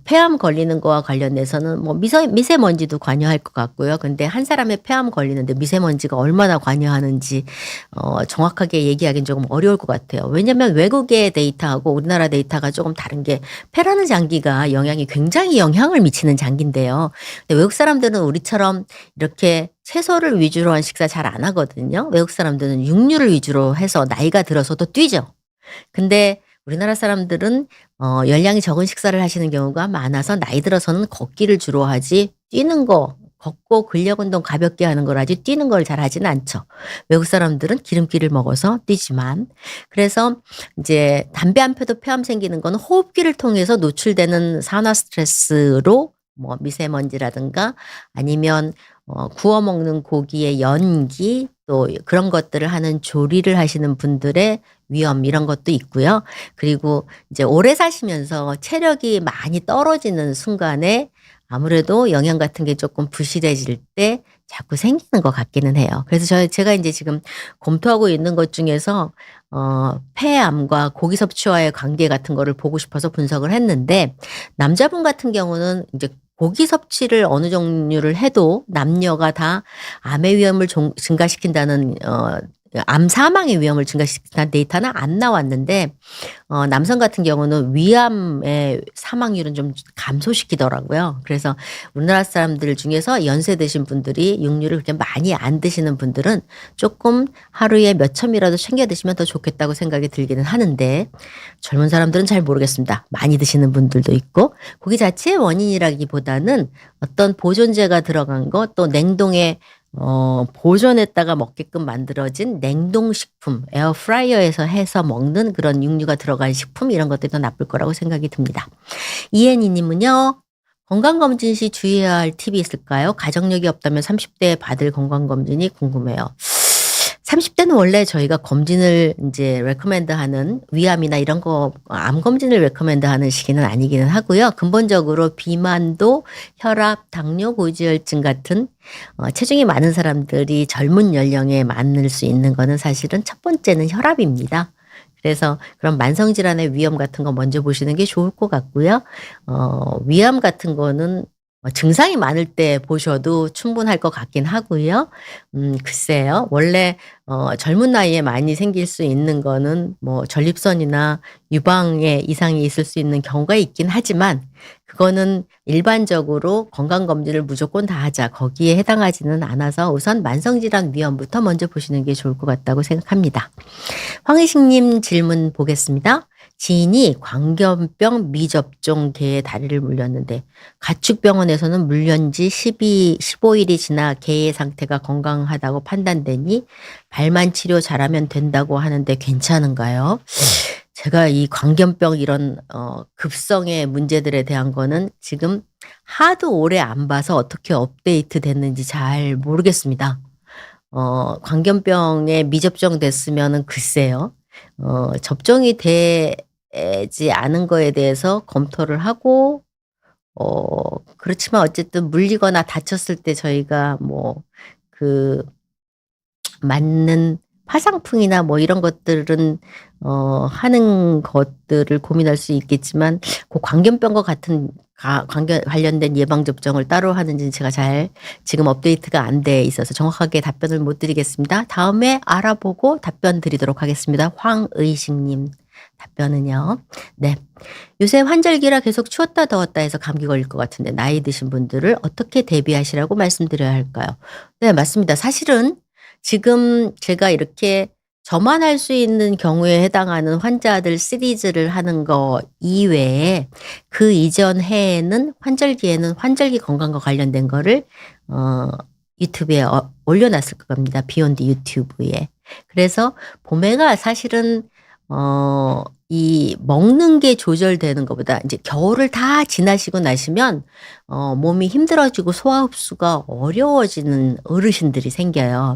Speaker 1: 폐암 걸리는 거와 관련해서는 뭐 미세먼지도 관여할 것 같고요. 근데 한 사람의 폐암 걸리는데 미세먼지가 얼마나 관여하는지 정확하게 얘기하기는 조금 어려울 것 같아요. 왜냐하면 외국의 데이터하고 우리나라 데이터가 조금 다른 게 폐라는 장기가 굉장히 영향을 미치는 장기인데요. 근데 외국 사람들은 우리처럼 이렇게 채소를 위주로 한 식사 잘 안 하거든요. 외국 사람들은 육류를 위주로 해서 나이가 들어서도 뛰죠. 근데 우리나라 사람들은 열량이 적은 식사를 하시는 경우가 많아서 나이 들어서는 걷기를 주로 하지 뛰는 거, 걷고 근력 운동 가볍게 하는 걸 하지 뛰는 걸 잘 하지는 않죠. 외국 사람들은 기름기를 먹어서 뛰지만. 그래서 이제 담배 안 펴도 폐암 생기는 건 호흡기를 통해서 노출되는 산화 스트레스로 뭐 미세먼지라든가 아니면 구워 먹는 고기의 연기 또 그런 것들을 하는 조리를 하시는 분들의 위험 이런 것도 있고요. 그리고 이제 오래 사시면서 체력이 많이 떨어지는 순간에 아무래도 영양 같은 게 조금 부실해질 때 자꾸 생기는 것 같기는 해요. 그래서 제가 이제 지금 검토하고 있는 것 중에서 폐암과 고기 섭취와의 관계 같은 거를 보고 싶어서 분석을 했는데 남자분 같은 경우는 이제 고기 섭취를 어느 종류를 해도 남녀가 다 암의 위험을 증가시킨다는 암 사망의 위험을 증가시킨다는 데이터는 안 나왔는데 남성 같은 경우는 위암의 사망률은 좀 감소시키더라고요. 그래서 우리나라 사람들 중에서 연세 드신 분들이 육류를 그렇게 많이 안 드시는 분들은 조금 하루에 몇 첨이라도 챙겨 드시면 더 좋겠다고 생각이 들기는 하는데 젊은 사람들은 잘 모르겠습니다. 많이 드시는 분들도 있고 고기 자체의 원인이라기보다는 어떤 보존제가 들어간 것 또 냉동에 보존했다가 먹게끔 만들어진 냉동식품, 에어프라이어에서 해서 먹는 그런 육류가 들어간 식품 이런 것들이 더 나쁠 거라고 생각이 듭니다. 이혜니님은요. 건강검진 시 주의해야 할 팁이 있을까요? 가정력이 없다면 30대에 받을 건강검진이 궁금해요. 30대는 원래 저희가 검진을 이제 레코멘드하는 위암이나 이런 거 암 검진을 레코멘드하는 시기는 아니기는 하고요. 근본적으로 비만도 혈압, 당뇨, 고지혈증 같은 체중이 많은 사람들이 젊은 연령에 많을 수 있는 거는 사실은 첫 번째는 혈압입니다. 그래서 그런 만성질환의 위험 같은 거 먼저 보시는 게 좋을 것 같고요. 위암 같은 거는 증상이 많을 때 보셔도 충분할 것 같긴 하고요. 글쎄요. 원래 젊은 나이에 많이 생길 수 있는 거는 뭐 전립선이나 유방에 이상이 있을 수 있는 경우가 있긴 하지만 그거는 일반적으로 건강검진을 무조건 다 하자. 거기에 해당하지는 않아서 우선 만성질환 위험부터 먼저 보시는 게 좋을 것 같다고 생각합니다. 황희식님 질문 보겠습니다. 지인이 광견병 미접종 개의 다리를 물렸는데 가축병원에서는 물린 지 15일이 지나 개의 상태가 건강하다고 판단되니 발만 치료 잘하면 된다고 하는데 괜찮은가요? 제가 이 광견병 이런 급성의 문제들에 대한 거는 지금 하도 오래 안 봐서 어떻게 업데이트 됐는지 잘 모르겠습니다. 광견병에 미접종 됐으면은 글쎄요. 접종이 되지 않은 거에 대해서 검토를 하고 그렇지만 어쨌든 물리거나 다쳤을 때 저희가 뭐 그 맞는 파상풍이나 뭐 이런 것들은 하는 것들을 고민할 수 있겠지만 그 광견병과 같은 광견 관련된 예방 접종을 따로 하는지는 제가 잘 지금 업데이트가 안 돼 있어서 정확하게 답변을 못 드리겠습니다. 다음에 알아보고 답변 드리도록 하겠습니다. 황의식 님 답변은요. 네. 요새 환절기라 계속 추웠다 더웠다 해서 감기 걸릴 것 같은데 나이 드신 분들을 어떻게 대비하시라고 말씀드려야 할까요? 네, 맞습니다. 사실은 지금 제가 이렇게 저만 할 수 있는 경우에 해당하는 환자들 시리즈를 하는 거 이외에 그 이전 해에는 환절기에는 환절기 건강과 관련된 거를 유튜브에 올려놨을 겁니다. 비욘드 유튜브에. 그래서 봄에가 사실은 이 먹는 게 조절되는 것보다 이제 겨울을 다 지나시고 나시면 몸이 힘들어지고 소화 흡수가 어려워지는 어르신들이 생겨요.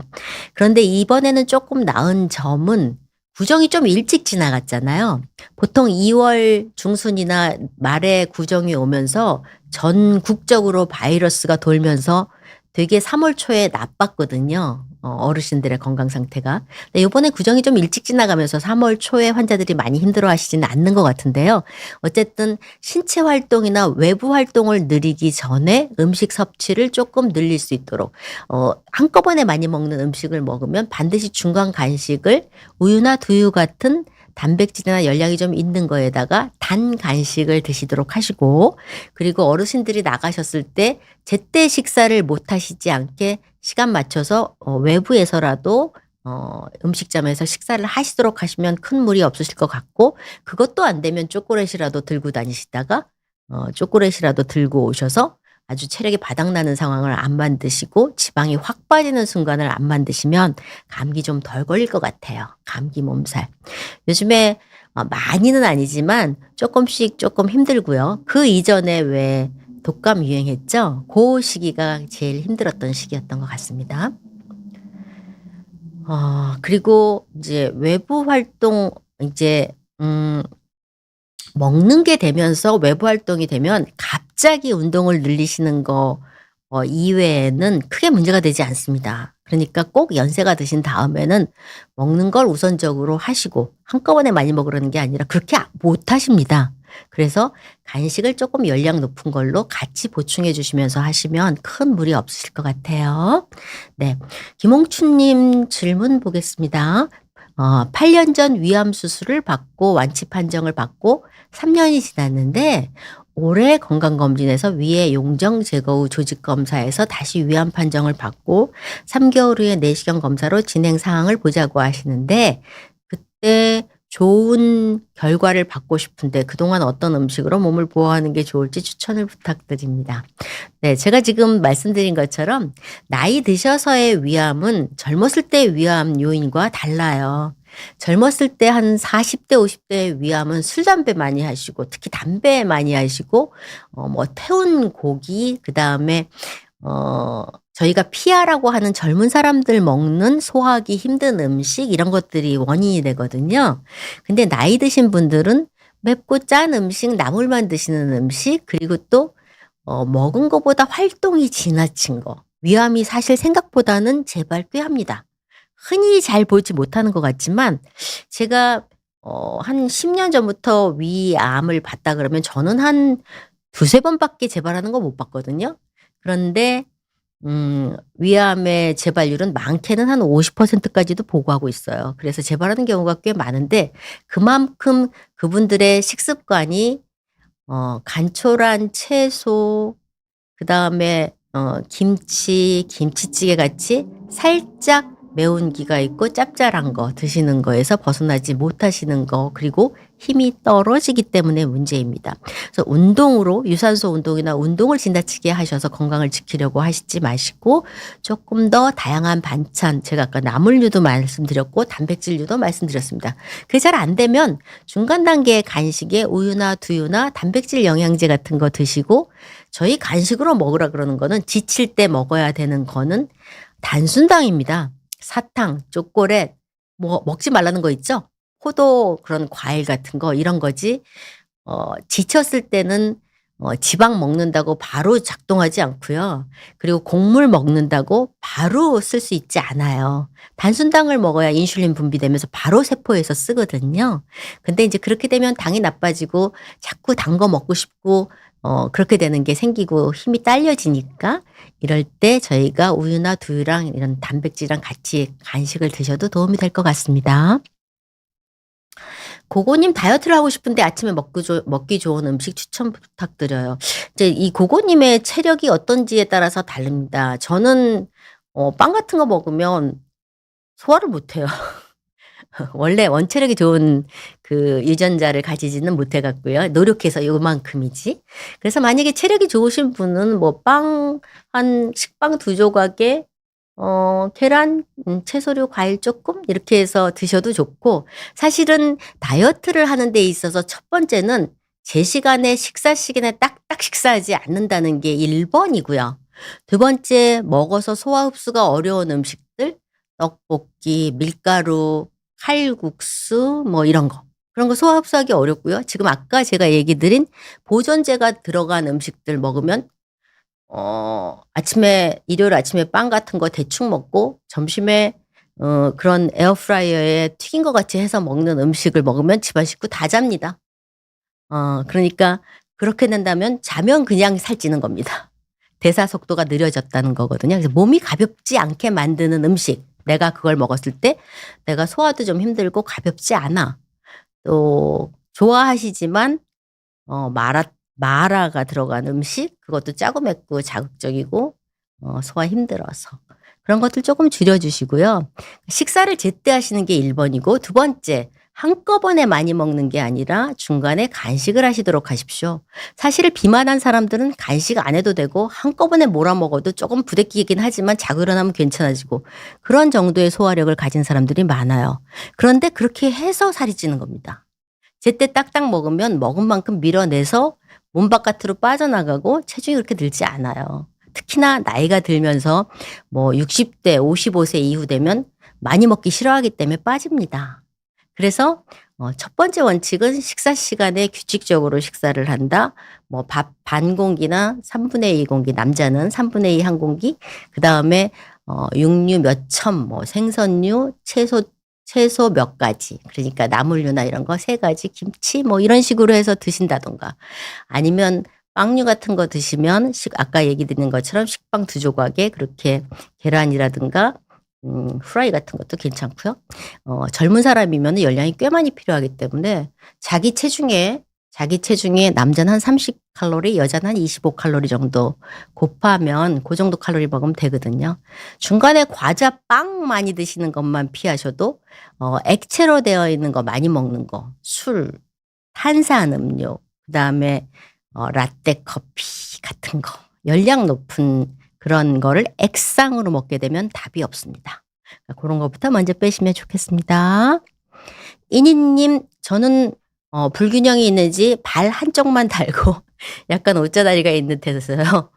Speaker 1: 그런데 이번에는 조금 나은 점은 구정이 좀 일찍 지나갔잖아요. 보통 2월 중순이나 말에 구정이 오면서 전국적으로 바이러스가 돌면서 되게 3월 초에 나빴거든요. 어르신들의 건강 상태가. 근데 요번에 구정이 좀 일찍 지나가면서 3월 초에 환자들이 많이 힘들어 하시지는 않는 것 같은데요. 어쨌든 신체 활동이나 외부 활동을 늘리기 전에 음식 섭취를 조금 늘릴 수 있도록 한꺼번에 많이 먹는 음식을 먹으면 반드시 중간 간식을 우유나 두유 같은 단백질이나 열량이 좀 있는 거에다가 단 간식을 드시도록 하시고, 그리고 어르신들이 나가셨을 때 제때 식사를 못 하시지 않게 시간 맞춰서 외부에서라도 음식점에서 식사를 하시도록 하시면 큰 무리 없으실 것 같고, 그것도 안 되면 초콜릿이라도 들고 다니시다가 초콜릿이라도 들고 오셔서 아주 체력이 바닥나는 상황을 안 만드시고 지방이 확 빠지는 순간을 안 만드시면 감기 좀 덜 걸릴 것 같아요. 감기 몸살. 요즘에 많이는 아니지만 조금씩 조금 힘들고요. 그 이전에 왜 독감 유행했죠? 그 시기가 제일 힘들었던 시기였던 것 같습니다. 그리고 이제 외부 활동 이제 먹는 게 되면서 외부 활동이 되면 갑자기 운동을 늘리시는 거 이외에는 크게 문제가 되지 않습니다. 그러니까 꼭 연세가 드신 다음에는 먹는 걸 우선적으로 하시고 한꺼번에 많이 먹으라는 게 아니라 그렇게 못 하십니다. 그래서 간식을 조금 열량 높은 걸로 같이 보충해 주시면서 하시면 큰 무리 없으실 것 같아요. 네. 김홍춘님 질문 보겠습니다. 8년 전 위암 수술을 받고 완치 판정을 받고 3년이 지났는데 올해 건강검진에서 위에 용정 제거 후 조직검사에서 다시 위암 판정을 받고 3개월 후에 내시경 검사로 진행 사항을 보자고 하시는데 그때 좋은 결과를 받고 싶은데 그동안 어떤 음식으로 몸을 보호하는 게 좋을지 추천을 부탁드립니다. 네, 제가 지금 말씀드린 것처럼 나이 드셔서의 위암은 젊었을 때의 위암 요인과 달라요. 젊었을 때 한 40대 50대의 위암은 술 담배 많이 하시고 특히 담배 많이 하시고 뭐 태운 고기 그다음에 저희가 피하라고 하는 젊은 사람들 먹는 소화하기 힘든 음식 이런 것들이 원인이 되거든요. 근데 나이 드신 분들은 맵고 짠 음식, 나물만 드시는 음식 그리고 또 먹은 것보다 활동이 지나친 거. 위암이 사실 생각보다는 재발 꽤 합니다. 흔히 잘 보지 못하는 것 같지만 제가 한 10년 전부터 위암을 봤다 그러면 저는 한 두세 번밖에 재발하는 거 못 봤거든요. 그런데 위암의 재발률은 많게는 한 50%까지도 보고하고 있어요. 그래서 재발하는 경우가 꽤 많은데 그만큼 그분들의 식습관이 간초란 채소 그다음에 김치, 김치찌개 같이 살짝 매운 기가 있고 짭짤한 거 드시는 거에서 벗어나지 못하시는 거 그리고 힘이 떨어지기 때문에 문제입니다. 그래서 운동으로 유산소 운동이나 운동을 지나치게 하셔서 건강을 지키려고 하시지 마시고 조금 더 다양한 반찬, 제가 아까 나물류도 말씀드렸고 단백질류도 말씀드렸습니다. 그게 잘 안 되면 중간 단계의 간식에 우유나 두유나 단백질 영양제 같은 거 드시고, 저희 간식으로 먹으라 그러는 거는 지칠 때 먹어야 되는 거는 단순당입니다. 사탕, 초콜릿, 뭐 먹지 말라는 거 있죠? 포도 그런 과일 같은 거 이런 거지. 지쳤을 때는 지방 먹는다고 바로 작동하지 않고요. 그리고 곡물 먹는다고 바로 쓸 수 있지 않아요. 단순당을 먹어야 인슐린 분비되면서 바로 세포에서 쓰거든요. 근데 이제 그렇게 되면 당이 나빠지고 자꾸 단 거 먹고 싶고 그렇게 되는 게 생기고 힘이 딸려지니까, 이럴 때 저희가 우유나 두유랑 이런 단백질이랑 같이 간식을 드셔도 도움이 될 것 같습니다. 고고님, 다이어트를 하고 싶은데 아침에 먹기 좋은 음식 추천 부탁드려요. 이제 이 고고님의 체력이 어떤지에 따라서 다릅니다. 저는 빵 같은 거 먹으면 소화를 못해요. 원래 원체력이 좋은 그 유전자를 가지지는 못해 갖고요. 노력해서 요만큼이지. 그래서 만약에 체력이 좋으신 분은 뭐 식빵 2조각에 계란, 채소류, 과일 조금 이렇게 해서 드셔도 좋고, 사실은 다이어트를 하는 데 있어서 첫 번째는 제 시간에 식사 시간에 딱딱 식사하지 않는다는 게 1번이고요. 두 번째, 먹어서 소화 흡수가 어려운 음식들, 떡볶이, 밀가루, 칼국수 뭐 이런 거. 그런 거 소화 흡수하기 어렵고요. 지금 아까 제가 얘기 드린 보존제가 들어간 음식들 먹으면 일요일 아침에 빵 같은 거 대충 먹고 점심에 그런 에어프라이어에 튀긴 것 같이 해서 먹는 음식을 먹으면 집안 식구 다 잡니다. 그러니까 그렇게 된다면 자면 그냥 살찌는 겁니다. 대사 속도가 느려졌다는 거거든요. 그래서 몸이 가볍지 않게 만드는 음식, 내가 그걸 먹었을 때 내가 소화도 좀 힘들고 가볍지 않아. 또 좋아하시지만 마라가 들어간 음식, 그것도 짜고 맵고 자극적이고 소화 힘들어서 그런 것들 조금 줄여주시고요. 식사를 제때 하시는 게 1번이고, 두 번째, 한꺼번에 많이 먹는 게 아니라 중간에 간식을 하시도록 하십시오. 사실 비만한 사람들은 간식 안 해도 되고 한꺼번에 몰아 먹어도 조금 부대끼긴 하지만 자고 일어나면 괜찮아지고 그런 정도의 소화력을 가진 사람들이 많아요. 그런데 그렇게 해서 살이 찌는 겁니다. 제때 딱딱 먹으면 먹은 만큼 밀어내서 몸 바깥으로 빠져나가고 체중이 그렇게 늘지 않아요. 특히나 나이가 들면서 뭐 60대, 55세 이후 되면 많이 먹기 싫어하기 때문에 빠집니다. 그래서 첫 번째 원칙은 식사 시간에 규칙적으로 식사를 한다. 뭐 밥 반 공기나 3분의 2 공기, 남자는 3분의 2 한 공기, 그다음에 육류 몇 첨, 뭐 생선류, 채소 몇 가지, 그러니까 나물류나 이런 거 3가지, 김치 뭐 이런 식으로 해서 드신다던가, 아니면 빵류 같은 거 드시면 아까 얘기 드린 것처럼 식빵 2조각에 그렇게 계란이라든가 후라이 같은 것도 괜찮고요. 젊은 사람이면 열량이 꽤 많이 필요하기 때문에 자기 체중에 남자는 한 30칼로리, 여자는 한 25칼로리 정도 곱하면 그 정도 칼로리 먹으면 되거든요. 중간에 과자, 빵 많이 드시는 것만 피하셔도 액체로 되어 있는 거 많이 먹는 거, 술, 탄산음료, 그다음에 라떼 커피 같은 거, 열량 높은 그런 거를 액상으로 먹게 되면 답이 없습니다. 그런 것부터 먼저 빼시면 좋겠습니다. 이니님, 저는 불균형이 있는지 발 한쪽만 달고 약간 옷자다리가 있는 듯해서요.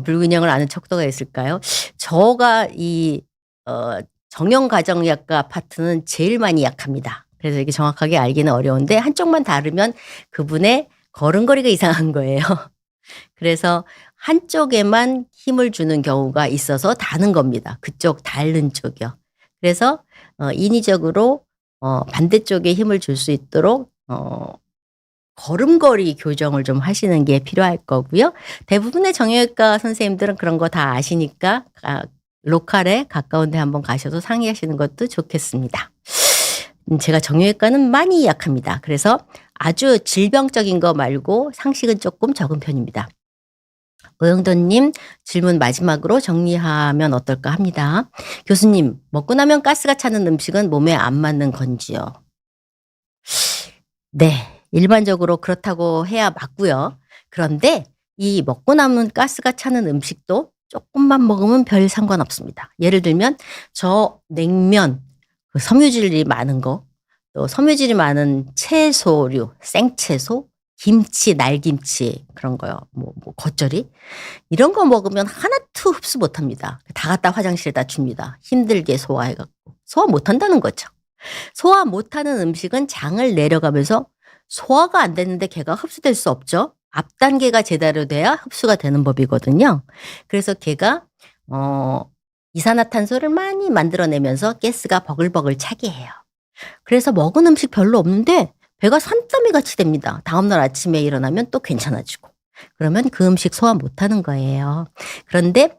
Speaker 1: 불균형을 아는 척도가 있을까요? 저가 이 정형가정의학과 파트는 제일 많이 약합니다. 그래서 이게 정확하게 알기는 어려운데 한쪽만 다르면 그분의 걸음걸이가 이상한 거예요. 그래서 한쪽에만 힘을 주는 경우가 있어서 다는 겁니다. 그쪽 닳는 쪽이요. 그래서 인위적으로 반대쪽에 힘을 줄 수 있도록 걸음걸이 교정을 좀 하시는 게 필요할 거고요. 대부분의 정형외과 선생님들은 그런 거 다 아시니까 로컬에 가까운 데 한번 가셔서 상의하시는 것도 좋겠습니다. 제가 정형외과는 많이 약합니다. 그래서 아주 질병적인 거 말고 상식은 조금 적은 편입니다. 오영돈님, 질문 마지막으로 정리하면 어떨까 합니다. 교수님, 먹고 나면 가스가 차는 음식은 몸에 안 맞는 건지요? 네, 일반적으로 그렇다고 해야 맞고요. 그런데 이 먹고 남은 가스가 차는 음식도 쪼끔만 먹으면 별 상관없습니다. 예를 들면 저 냉면, 그 섬유질이 많은 거, 또 섬유질이 많은 채소류, 생채소, 김치, 날김치 그런 거요. 겉절이 이런 거 먹으면 하나도 흡수 못 합니다. 다 갖다 화장실에다 줍니다. 힘들게 소화해 갖고. 소화 못 한다는 거죠. 소화 못하는 음식은 장을 내려가면서 소화가 안 됐는데 걔가 흡수될 수 없죠. 앞 단계가 제대로 돼야 흡수가 되는 법이거든요. 그래서 걔가 이산화탄소를 많이 만들어내면서 가스가 버글버글 차게 해요. 그래서 먹은 음식 별로 없는데 배가 산더미 같이 됩니다. 다음날 아침에 일어나면 또 괜찮아지고. 그러면 그 음식 소화 못하는 거예요. 그런데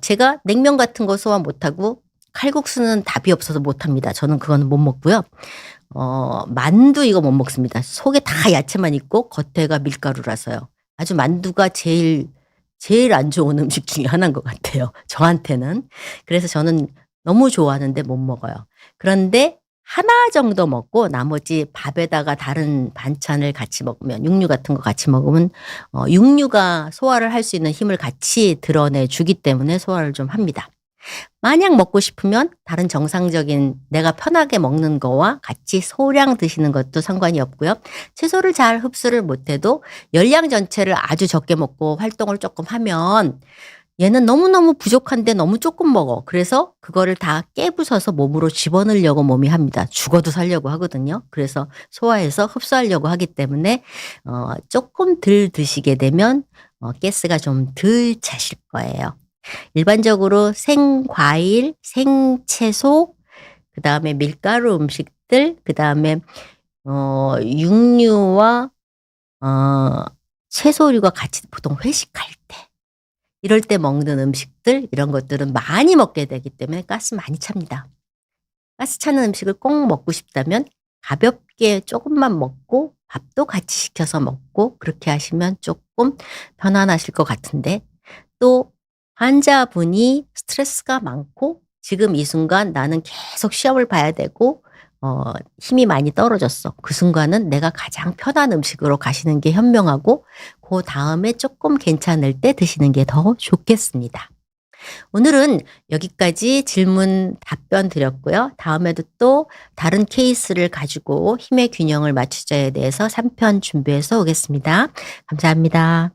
Speaker 1: 제가 냉면 같은 거 소화 못하고 칼국수는 답이 없어서 못합니다. 저는 그거는 못 먹고요. 만두 이거 못 먹습니다. 속에 다 야채만 있고 겉에가 밀가루라서요. 아주 만두가 제일 안 좋은 음식 중에 하나인 것 같아요. 저한테는. 그래서 저는 너무 좋아하는데 못 먹어요. 그런데 하나 정도 먹고 나머지 밥에다가 다른 반찬을 같이 먹으면 육류 같은 거 같이 먹으면 육류가 소화를 할 수 있는 힘을 같이 드러내 주기 때문에 소화를 좀 합니다. 만약 먹고 싶으면 다른 정상적인 내가 편하게 먹는 거와 같이 소량 드시는 것도 상관이 없고요. 채소를 잘 흡수를 못해도 열량 전체를 아주 적게 먹고 활동을 조금 하면 얘는 너무너무 부족한데 너무 조금 먹어. 그래서 그거를 다 깨부숴서 몸으로 집어넣으려고 몸이 합니다. 죽어도 살려고 하거든요. 그래서 소화해서 흡수하려고 하기 때문에 조금 덜 드시게 되면 가스가 좀 덜 차실 거예요. 일반적으로 생과일, 생채소, 그다음에 밀가루 음식들, 그다음에 육류와 채소류가 같이 보통 회식할 때 이럴 때 먹는 음식들 이런 것들은 많이 먹게 되기 때문에 가스 많이 찹니다. 가스 차는 음식을 꼭 먹고 싶다면 가볍게 조금만 먹고 밥도 같이 시켜서 먹고 그렇게 하시면 조금 편안하실 것 같은데 또 환자분이 스트레스가 많고 지금 이 순간 나는 계속 시험을 봐야 되고 힘이 많이 떨어졌어. 그 순간은 내가 가장 편한 음식으로 가시는 게 현명하고 그 다음에 조금 괜찮을 때 드시는 게 더 좋겠습니다. 오늘은 여기까지 질문 답변 드렸고요. 다음에도 또 다른 케이스를 가지고 힘의 균형을 맞추자에 대해서 3편 준비해서 오겠습니다. 감사합니다.